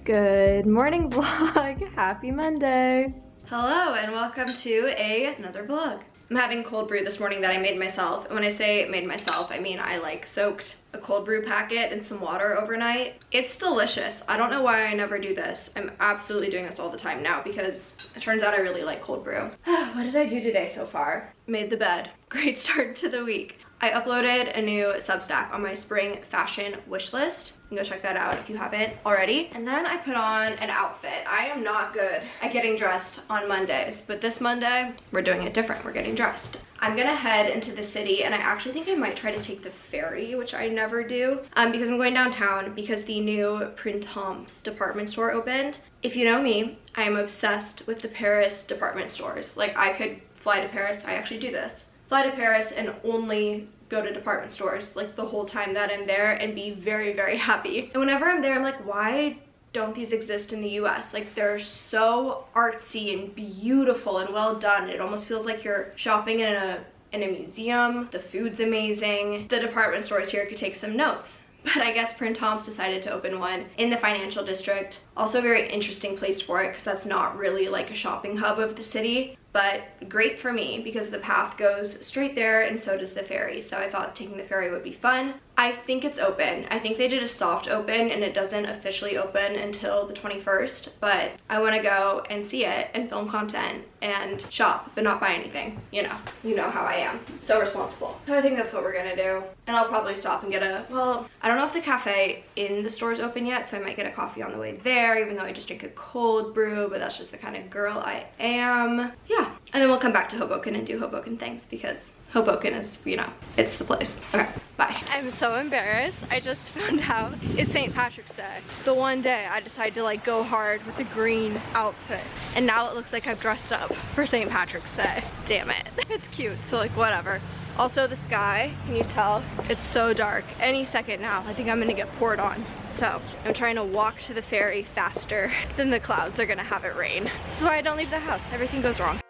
Good morning vlog. Happy Monday. Hello and welcome to another vlog. I'm having cold brew this morning that I made myself. And when I say made myself, I mean I like soaked a cold brew packet in some water overnight. It's delicious. I don't know why I never do this. I'm absolutely doing this all the time now because it turns out I really like cold brew. What did I do today so far? Made the bed. Great start to the week. I uploaded a new Substack on my spring fashion wish list. You can go check that out if you haven't already. And then I put on an outfit. I am not good at getting dressed on Mondays, but this Monday, we're doing it different. We're getting dressed. I'm gonna head into the city and I actually think I might try to take the ferry, which I never do, because I'm going downtown because the new Printemps department store opened. If you know me, I am obsessed with the Paris department stores. Like I could fly to Paris, I actually do this. Fly to Paris and only go to department stores like the whole time that I'm there and be very, very happy. And whenever I'm there, I'm like, why don't these exist in the US? Like they're so artsy and beautiful and well done. It almost feels like you're shopping in a museum. The food's amazing. The department stores here could take some notes. But I guess Printemps decided to open one in the financial district. Also a very interesting place for it because that's not really like a shopping hub of the city. But great for me because the path goes straight there and so does the ferry. So I thought taking the ferry would be fun. I think it's open. I think they did a soft open and it doesn't officially open until the 21st. But I want to go and see it and film content and shop, but not buy anything. You know how I am. So responsible. So I think that's what we're gonna do. And I'll probably stop and get I don't know if the cafe in the store is open yet, so I might get a coffee on the way there, even though I just drink a cold brew, but that's just the kind of girl I am. Yeah, and then we'll come back to Hoboken and do Hoboken things because Hoboken is, it's the place. Okay, bye. I'm so embarrassed. I just found out it's St. Patrick's Day. The one day I decided to like go hard with a green outfit. And now it looks like I've dressed up for St. Patrick's Day. Damn it. It's cute, so like whatever. Also the sky, can you tell? It's so dark. Any second now, I think I'm gonna get poured on. So I'm trying to walk to the ferry faster than the clouds are gonna have it rain. This is why I don't leave the house. Everything goes wrong.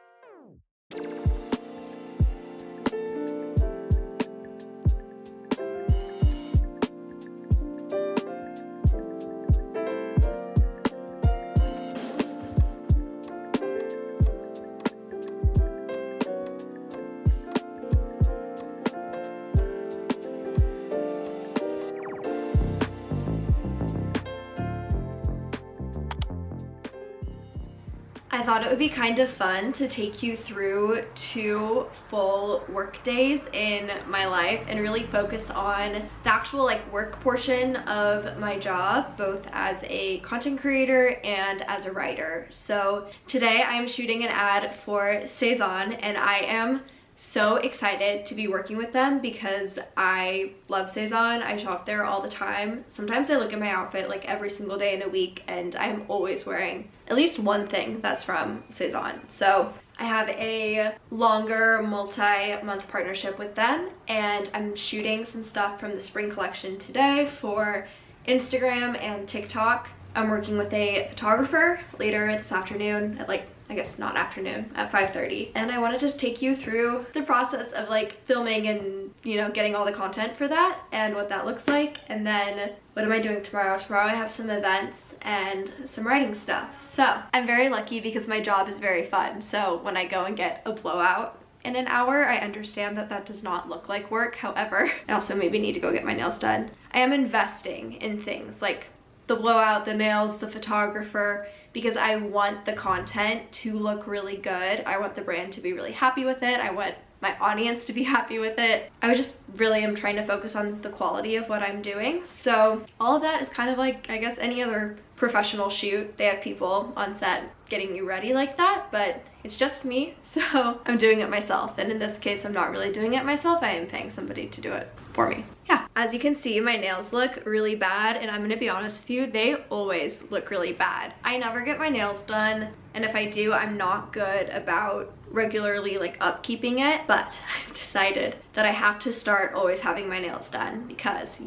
I thought it would be kind of fun to take you through 2 full work days in my life and really focus on the actual like work portion of my job, both as a content creator and as a writer. So today I'm shooting an ad for Saison and I am so excited to be working with them because I love Saison. I shop there all the time. Sometimes I look at my outfit like every single day in a week and I'm always wearing at least one thing that's from Saison. So I have a longer multi-month partnership with them and I'm shooting some stuff from the spring collection today for Instagram and TikTok. I'm working with a photographer later this afternoon at I guess not afternoon, at 5:30. And I want to just take you through the process of like filming and, getting all the content for that and what that looks like. And then what am I doing tomorrow? Tomorrow I have some events and some writing stuff. So I'm very lucky because my job is very fun. So when I go and get a blowout in an hour, I understand that that does not look like work. However, I also maybe need to go get my nails done. I am investing in things like the blowout, the nails, the photographer, because I want the content to look really good. I want the brand to be really happy with it. I want my audience to be happy with it. I just really am trying to focus on the quality of what I'm doing. So all of that is kind of like, I guess, any other professional shoot. They have people on set getting you ready like that, but it's just me, so I'm doing it myself. And in this case, I'm not really doing it myself. I am paying somebody to do it for me. Yeah, as you can see, my nails look really bad, and I'm gonna be honest with you, they always look really bad. I never get my nails done, and if I do, I'm not good about regularly like upkeeping it, but I've decided that I have to start always having my nails done because,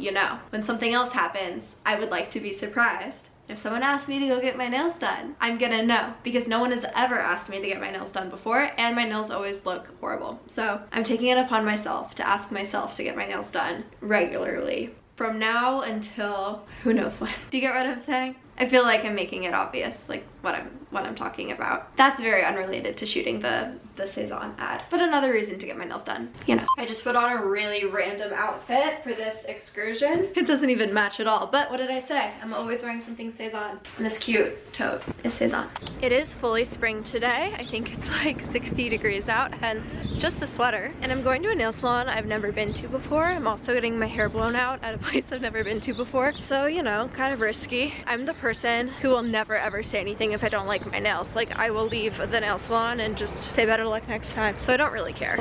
when something else happens, I would like to be surprised. If someone asks me to go get my nails done, I'm gonna know because no one has ever asked me to get my nails done before and my nails always look horrible. So I'm taking it upon myself to ask myself to get my nails done regularly from now until who knows when. Do you get what I'm saying? I feel like I'm making it obvious, like what I'm talking about. That's very unrelated to shooting the Cezanne ad, but another reason to get my nails done, you know. I just put on a really random outfit for this excursion. It doesn't even match at all, but what did I say? I'm always wearing something Cezanne. And this cute tote is Cezanne. It is fully spring today. I think it's like 60 degrees out, hence just the sweater. And I'm going to a nail salon I've never been to before. I'm also getting my hair blown out at a place I've never been to before. So, you know, kind of risky. I'm the person who will never ever say anything if I don't like my nails. Like, I will leave the nail salon and just say better luck next time. So I don't really care.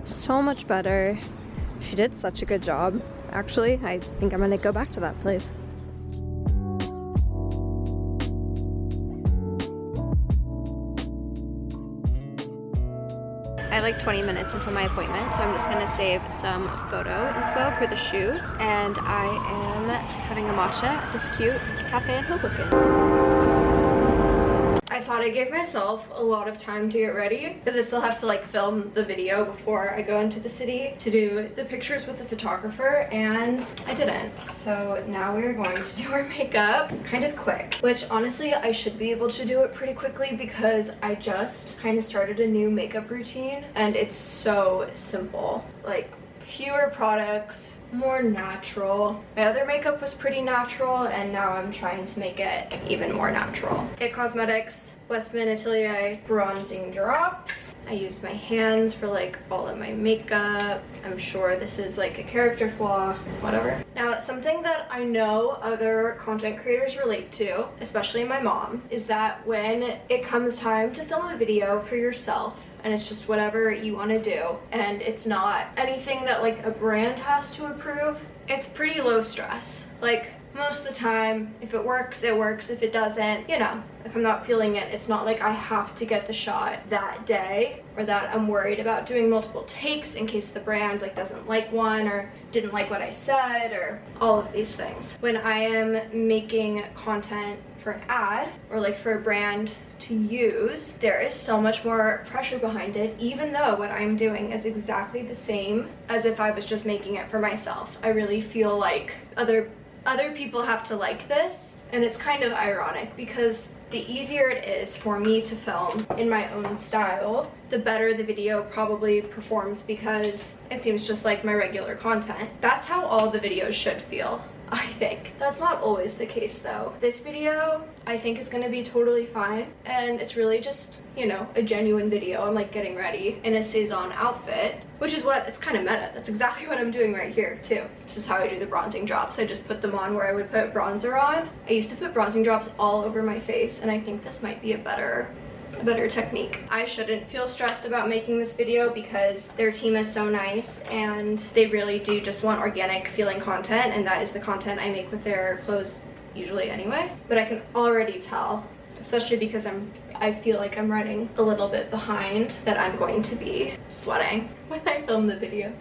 So much better. She did such a good job. Actually, I think I'm gonna go back to that place. I have like 20 minutes until my appointment, so I'm just gonna save some photo inspo for the shoot. And I am having a matcha at this cute cafe in Hoboken. I thought I gave myself a lot of time to get ready because I still have to like film the video before I go into the city to do the pictures with the photographer, and I didn't. So now we're going to do our makeup kind of quick, which honestly I should be able to do it pretty quickly because I just kind of started a new makeup routine and it's so simple. Like, fewer products, more natural. My other makeup was pretty natural and now I'm trying to make it even more natural. It Cosmetics Westman Atelier bronzing drops. I use my hands for like all of my makeup. I'm sure this is like a character flaw, whatever. Now, something that I know other content creators relate to, especially my mom, is that when it comes time to film a video for yourself, and it's just whatever you want to do, and it's not anything that like a brand has to approve, it's pretty low stress. Like, most of the time, if it works, it works. If it doesn't, you know, if I'm not feeling it, it's not like I have to get the shot that day, or that I'm worried about doing multiple takes in case the brand like doesn't like one or didn't like what I said, or all of these things. When I am making content for an ad or like for a brand to use, there is so much more pressure behind it, even though what I'm doing is exactly the same as if I was just making it for myself. I really feel like other people have to like this, and it's kind of ironic because the easier it is for me to film in my own style, the better the video probably performs because it seems just like my regular content. That's how all the videos should feel, I think. That's not always the case though. This video, I think it's gonna be totally fine, and it's really just, you know, a genuine video. I'm like getting ready in a Cezanne outfit, which is what, it's kind of meta. That's exactly what I'm doing right here too. This is how I do the bronzing drops. I just put them on where I would put bronzer on. I used to put bronzing drops all over my face, and I think this might be a better technique. I shouldn't feel stressed about making this video because their team is so nice and they really do just want organic feeling content, and that is the content I make with their clothes usually anyway. But I can already tell, especially because I feel like I'm running a little bit behind, that I'm going to be sweating when I film the video.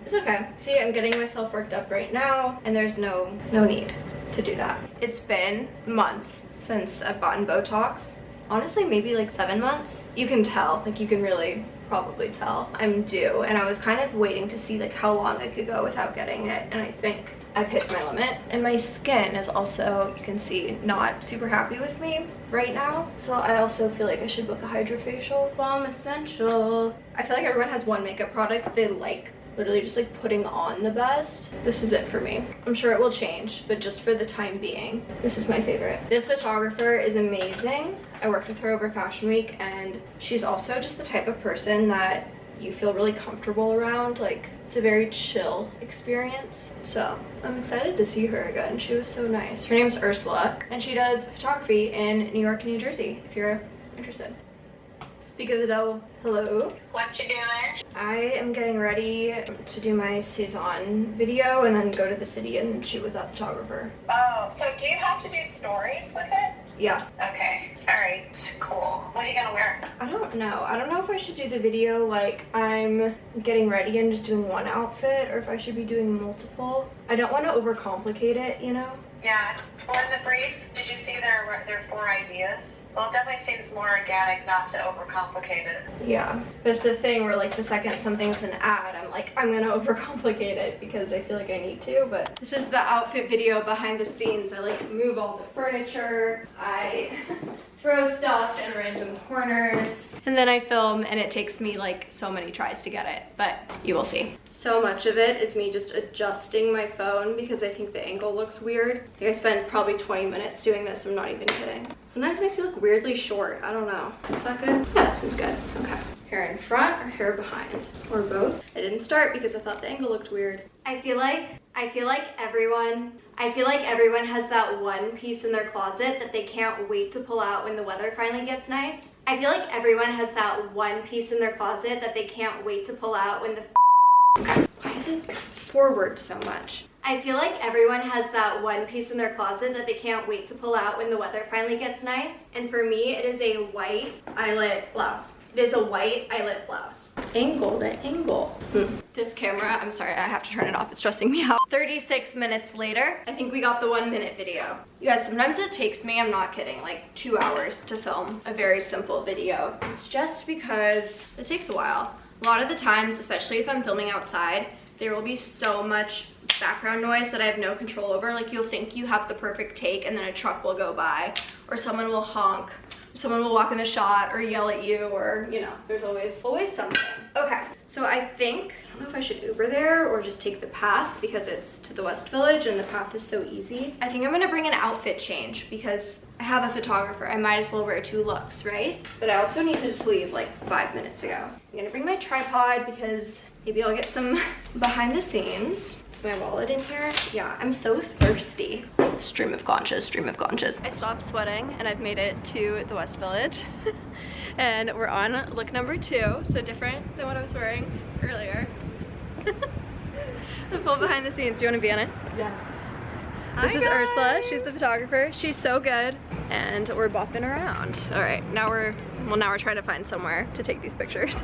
It's okay. See, I'm getting myself worked up right now, and there's no need to do that. It's been months since I've gotten Botox. Honestly, maybe like 7 months. You can tell, like you can really probably tell I'm due, and I was kind of waiting to see like how long I could go without getting it, and I think I've hit my limit. And my skin is also, you can see, not super happy with me right now, so I also feel like I should book a hydrofacial. Balm Essential. I feel like everyone has one makeup product they like literally just like putting on the best. This is it for me. I'm sure it will change, but just for the time being, this is my favorite. This photographer is amazing. I worked with her over Fashion Week, and she's also just the type of person that you feel really comfortable around. Like, it's a very chill experience. So I'm excited to see her again. She was so nice. Her name's Ursula, and she does photography in New York and New Jersey, if you're interested. Speak of the devil, hello. What you doing? I am getting ready to do my Cezanne video and then go to the city and shoot with that photographer. Oh, so do you have to do stories with it? Yeah. Okay, alright, cool. What are you gonna wear? I don't know. I don't know if I should do the video like I'm getting ready and just doing one outfit, or if I should be doing multiple. I don't want to overcomplicate it, you know? Yeah. Well, in the brief, did you see there their 4 ideas. Well, it definitely seems more organic not to overcomplicate it. Yeah, that's the thing where like the second something's an ad, I'm like, I'm gonna overcomplicate it because I feel like I need to, but this is the outfit video behind the scenes. I like move all the furniture, I throw stuff in random corners, and then I film, and it takes me like so many tries to get it, but you will see. So much of it is me just adjusting my phone because I think the angle looks weird. I think I spent probably 20 minutes doing this, I'm not even kidding. Sometimes it makes you look weirdly short, I don't know. Is that good? Yeah, that seems good. Okay. Hair in front or hair behind? Or both? I didn't start because I thought the angle looked weird. I feel like everyone has that one piece in their closet that they can't wait to pull out when the weather finally gets nice. I feel like everyone has that one piece in their closet that they can't wait to pull out when the okay. Why is it forward so much? I feel like everyone has that one piece in their closet that they can't wait to pull out when the weather finally gets nice. And for me, it is a white eyelet blouse. It is a white eyelet blouse. Angle to angle. This camera, I'm sorry, I have to turn it off. It's stressing me out. 36 minutes later, I think we got the 1 minute video. You guys, sometimes it takes me, I'm not kidding, like 2 hours to film a very simple video. It's just because it takes a while. A lot of the times, especially if I'm filming outside, there will be so much background noise that I have no control over. Like you'll think you have the perfect take and then a truck will go by or someone will honk, or someone will walk in the shot or yell at you, or you know, there's always something. Okay, so I think, I don't know if I should Uber there or just take the path because it's to the West Village and the path is so easy. I think I'm gonna bring an outfit change because I have a photographer. I might as well wear 2 looks, right? But I also need to just leave like 5 minutes ago. I'm gonna bring my tripod because maybe I'll get some behind the scenes. Is my wallet in here? Yeah, I'm so thirsty. Stream of conscious, stream of conscious. I stopped sweating and I've made it to the West Village. And we're on look number 2, so different than what I was wearing earlier. The full behind the scenes, do you wanna be on it? Yeah. This is Ursula, she's the photographer. She's so good, and we're bopping around. All right, now we're trying to find somewhere to take these pictures.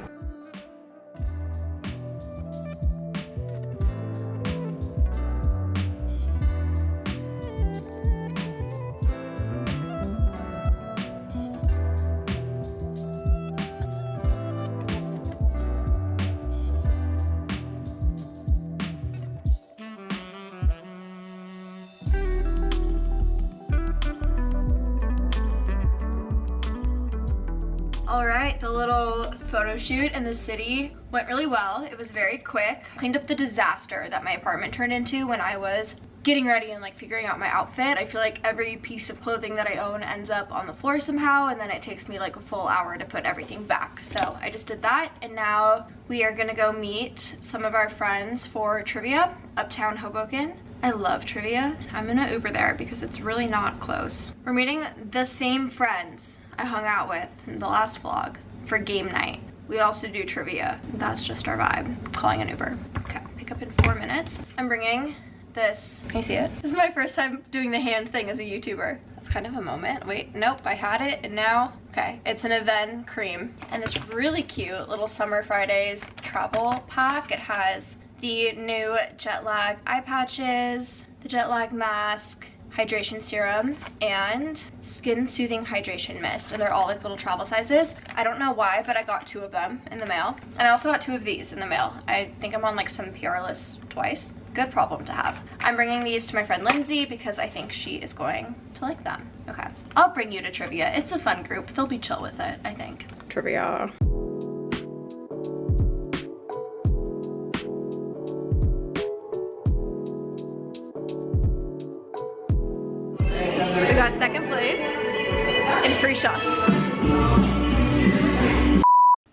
All right, the little photo shoot in the city went really well. It was very quick. Cleaned up the disaster that my apartment turned into when I was getting ready and like figuring out my outfit. I feel like every piece of clothing that I own ends up on the floor somehow, and then it takes me like a full hour to put everything back. So I just did that, and now we are gonna go meet some of our friends for trivia uptown Hoboken. I love trivia. I'm gonna Uber there because it's really not close. We're meeting the same friends I hung out with in the last vlog for game night. We also do trivia. That's just our vibe. I'm calling an Uber. Okay, pick up in 4 minutes. I'm bringing this. Can you see it? This is my first time doing the hand thing as a YouTuber. That's kind of a moment. Wait, nope, I had it and now, okay. It's an Aven cream and this really cute little Summer Fridays travel pack. It has the new jet lag eye patches, the jet lag mask, hydration serum, and skin soothing hydration mist, and they're all like little travel sizes. I don't know why, but I got 2 of them in the mail, and I also got 2 of these in the mail. I think I'm on like some PR list twice. Good problem to have. I'm bringing these to my friend Lindsay because I think she is going to like them. Okay, I'll bring you to trivia. It's a fun group. They'll be chill with it, I think. Trivia. We got 2nd place and free shots.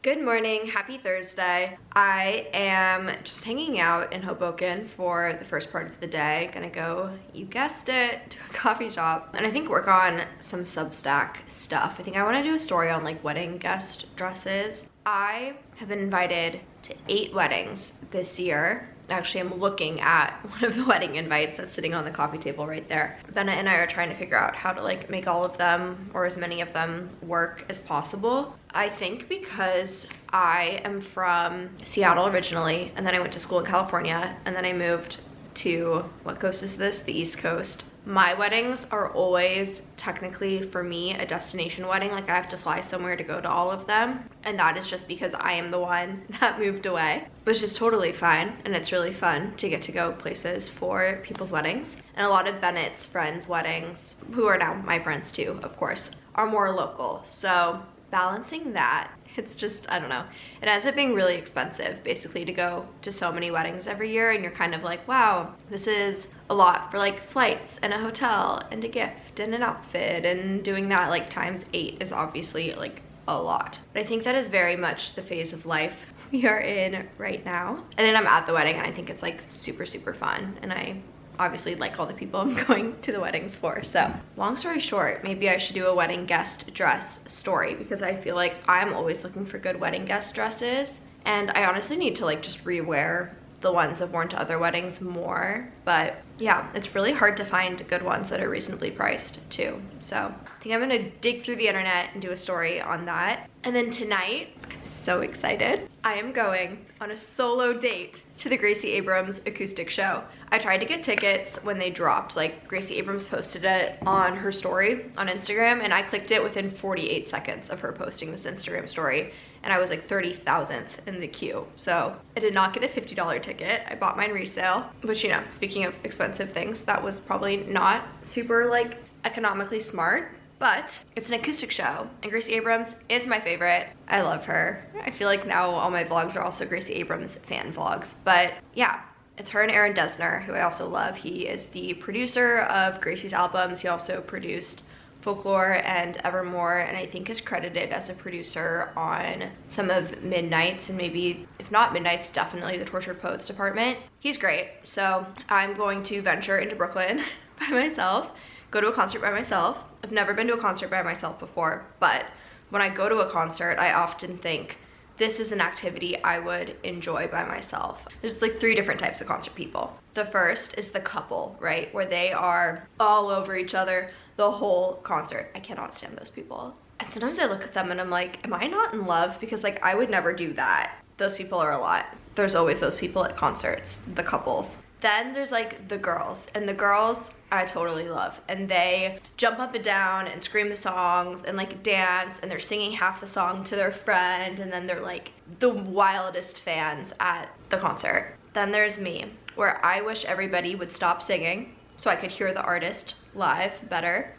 Good morning, happy Thursday. I am just hanging out in Hoboken for the first part of the day. Gonna go, you guessed it, to a coffee shop and I think work on some Substack stuff. I think I wanna do a story on like wedding guest dresses. I have been invited to 8 weddings this year. Actually, I'm looking at one of the wedding invites that's sitting on the coffee table right there. Benna and I are trying to figure out how to like make all of them or as many of them work as possible. I think because I am from Seattle originally, and then I went to school in California, and then I moved to, what coast is this? The East Coast. My weddings are always technically, for me, a destination wedding. Like I have to fly somewhere to go to all of them. And that is just because I am the one that moved away, which is totally fine. And it's really fun to get to go places for people's weddings. And a lot of Bennett's friends' weddings, who are now my friends too, of course, are more local. So balancing that, it's just, I don't know. It ends up being really expensive basically to go to so many weddings every year, and you're kind of like, wow, this is a lot for like flights and a hotel and a gift and an outfit, and doing that like times 8 is obviously like a lot. But I think that is very much the phase of life we are in right now. And then I'm at the wedding and I think it's like super, super fun. And I obviously like all the people I'm going to the weddings for. So long story short, maybe I should do a wedding guest dress story, because I feel like I'm always looking for good wedding guest dresses. And I honestly need to like just rewear the ones I've worn to other weddings more. But yeah, it's really hard to find good ones that are reasonably priced too. So I think I'm gonna dig through the internet and do a story on that. And then tonight, I'm so excited, I am going on a solo date to the Gracie Abrams acoustic show. I tried to get tickets when they dropped. Like Gracie Abrams posted it on her story on Instagram, and I clicked it within 48 seconds of her posting this Instagram story, and I was like 30,000th in the queue. So I did not get a $50 ticket. I bought mine resale, which, you know, speaking of expensive things, that was probably not super like economically smart. But it's an acoustic show, and Gracie Abrams is my favorite. I love her. I feel like now all my vlogs are also Gracie Abrams fan vlogs. But yeah, it's her and Aaron Dessner, who I also love. He is the producer of Gracie's albums. He also produced Folklore and Evermore, and I think is credited as a producer on some of Midnight's, and maybe, if not Midnight's, definitely the Tortured Poets department. He's great. So I'm going to venture into Brooklyn by myself, go to a concert by myself. I've never been to a concert by myself before, but when I go to a concert, I often think this is an activity I would enjoy by myself. There's like 3 different types of concert people. The first is the couple, right? Where they are all over each other the whole concert. I cannot stand those people. And sometimes I look at them and I'm like, am I not in love? Because like I would never do that. Those people are a lot. There's always those people at concerts, the couples. Then there's like the girls, and the girls I totally love, and they jump up and down and scream the songs and like dance, and they're singing half the song to their friend, and then they're like the wildest fans at the concert. Then there's me, where I wish everybody would stop singing so I could hear the artist live better.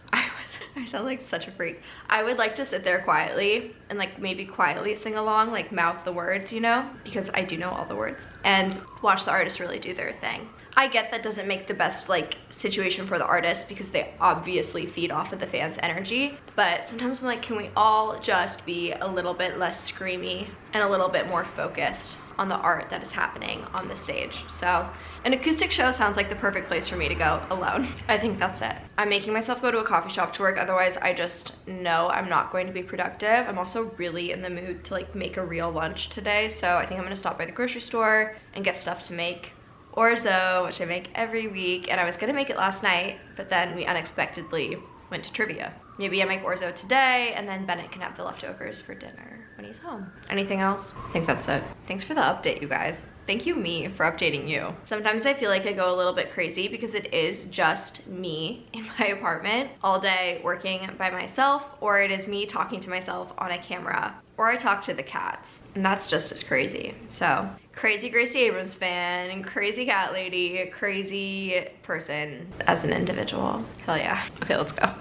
I sound like such a freak. I would like to sit there quietly and like maybe quietly sing along, like mouth the words, you know, because I do know all the words, and watch the artist really do their thing. I get that doesn't make the best like situation for the artist, because they obviously feed off of the fans' energy, but sometimes I'm like, can we all just be a little bit less screamy and a little bit more focused on the art that is happening on the stage? So an acoustic show sounds like the perfect place for me to go alone. I think that's it. I'm making myself go to a coffee shop to work, otherwise I just know I'm not going to be productive. I'm also really in the mood to like make a real lunch today, so I think I'm gonna stop by the grocery store and get stuff to make orzo, which I make every week, and I was gonna make it last night, but then we unexpectedly went to trivia. Maybe I make orzo today, and then Bennett can have the leftovers for dinner when he's home. Anything else? I think that's it. Thanks for the update, you guys. Thank you, me, for updating you. Sometimes I feel like I go a little bit crazy because it is just me in my apartment all day working by myself, or it is me talking to myself on a camera, or I talk to the cats, and that's just as crazy. So, crazy Gracie Abrams fan, and crazy cat lady, crazy person as an individual. Hell yeah. Okay, let's go.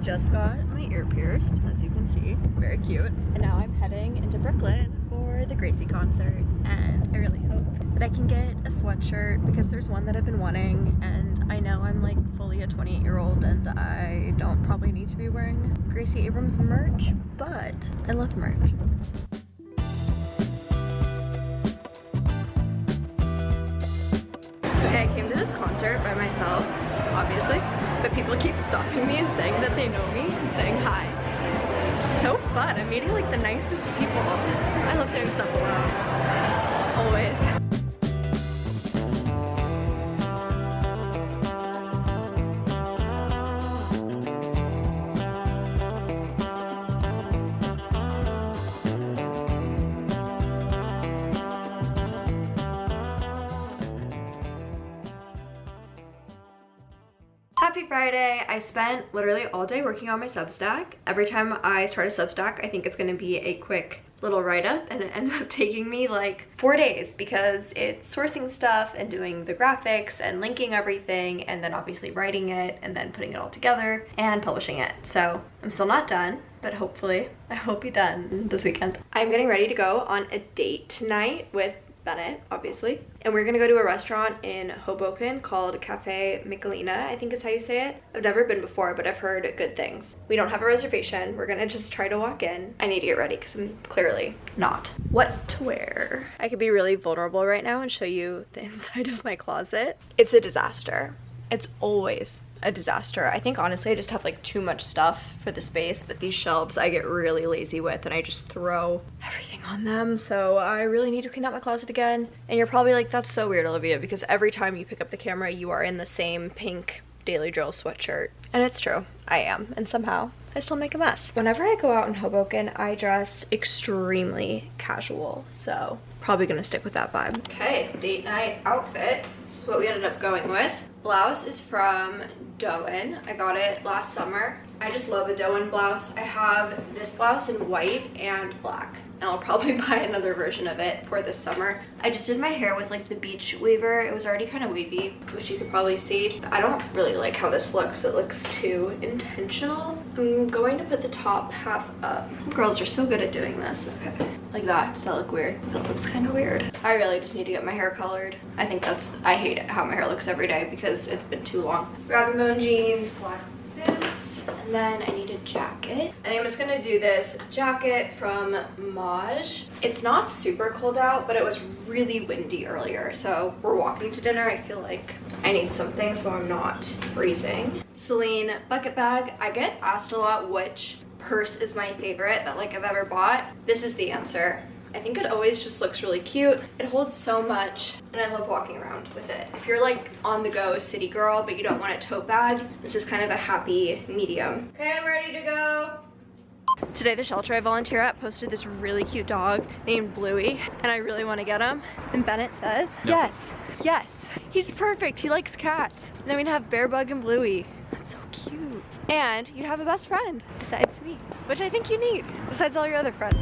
just got my ear pierced, as you can see. Very cute. And now I'm heading into Brooklyn for the Gracie concert. And I really hope that I can get a sweatshirt because there's one that I've been wanting. And I know I'm like fully a 28-year-old and I don't probably need to be wearing Gracie Abrams merch, but I love merch. Okay, I came to this concert by myself, obviously, but people keep stopping me and saying that they know me and saying hi. It's so fun. I'm meeting like the nicest people. I love doing stuff alone. Always. Happy Friday! I spent literally all day working on my Substack. Every time I start a Substack, I think it's gonna be a quick little write-up, and it ends up taking me like 4 days because it's sourcing stuff and doing the graphics and linking everything and then obviously writing it and then putting it all together and publishing it. So I'm still not done, but hopefully I will be done this weekend. I'm getting ready to go on a date tonight with Bennett, obviously, and we're gonna go to a restaurant in Hoboken called Cafe Michelina, I think is how you say it. I've never been before, but I've heard good things. We don't have a reservation. We're gonna just try to walk in. I need to get ready because I'm clearly not. What to wear? I could be really vulnerable right now and show you the inside of my closet. It's a disaster. It's always a disaster. I think honestly I just have like too much stuff for the space, but these shelves I get really lazy with and I just throw everything on them. So I really need to clean out my closet again. And you're probably like, that's so weird, Olivia, because every time you pick up the camera you are in the same pink Daily Drill sweatshirt. And it's true, I am, and somehow I still make a mess. Whenever I go out in Hoboken, I dress extremely casual, so probably gonna stick with that vibe. Okay, date night outfit. This is what we ended up going with. Blouse is from Doen. I got it last summer. I just love a Doen blouse. I have this blouse in white and black, and I'll probably buy another version of it for this summer. I just did my hair with like the beach waver. It was already kind of wavy, which you could probably see. I don't really like how this looks. It looks too intentional. I'm going to put the top half up. Girls are so good at doing this. Okay, like that. Does that look weird? That looks kind of weird. I really just need to get my hair colored. I think I hate how my hair looks every day because it's been too long. Rag & Bone jeans, black boots, and then I need a jacket. I think I'm just gonna do this jacket from Maj. It's not super cold out, but it was really windy earlier, so we're walking to dinner. I feel like I need something so I'm not freezing. Celine bucket bag. I get asked a lot which purse is my favorite that like I've ever bought. This is the answer. I think it always just looks really cute. It holds so much and I love walking around with it. If you're like on the go city girl but you don't want a tote bag, this is kind of a happy medium. Okay, I'm ready to go. Today the shelter I volunteer at posted this really cute dog named Bluey and I really want to get him. And Bennett says, yes, yes, he's perfect. He likes cats. And then we'd have Bearbug and Bluey. That's so cute. And you'd have a best friend besides me, which I think you need, besides all your other friends.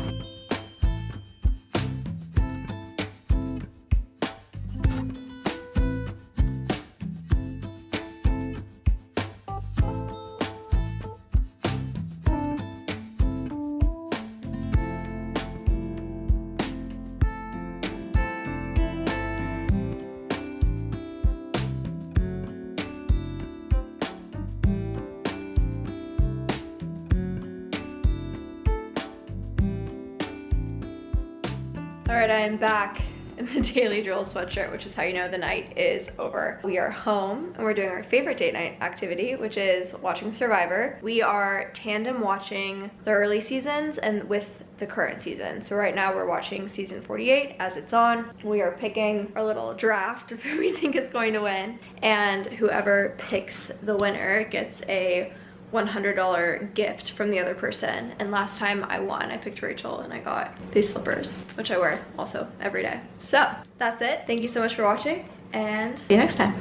All right, I am back in the Daily Drill sweatshirt, which is how you know the night is over. We are home and we're doing our favorite date night activity, which is watching Survivor. We are tandem watching the early seasons and with the current season. So right now we're watching season 48 as it's on. We are picking our little draft of who we think is going to win, and whoever picks the winner gets a $100 gift from the other person. And last time I won, I picked Rachel and I got these slippers, which I wear also every day. So that's it. Thank you so much for watching and see you next time.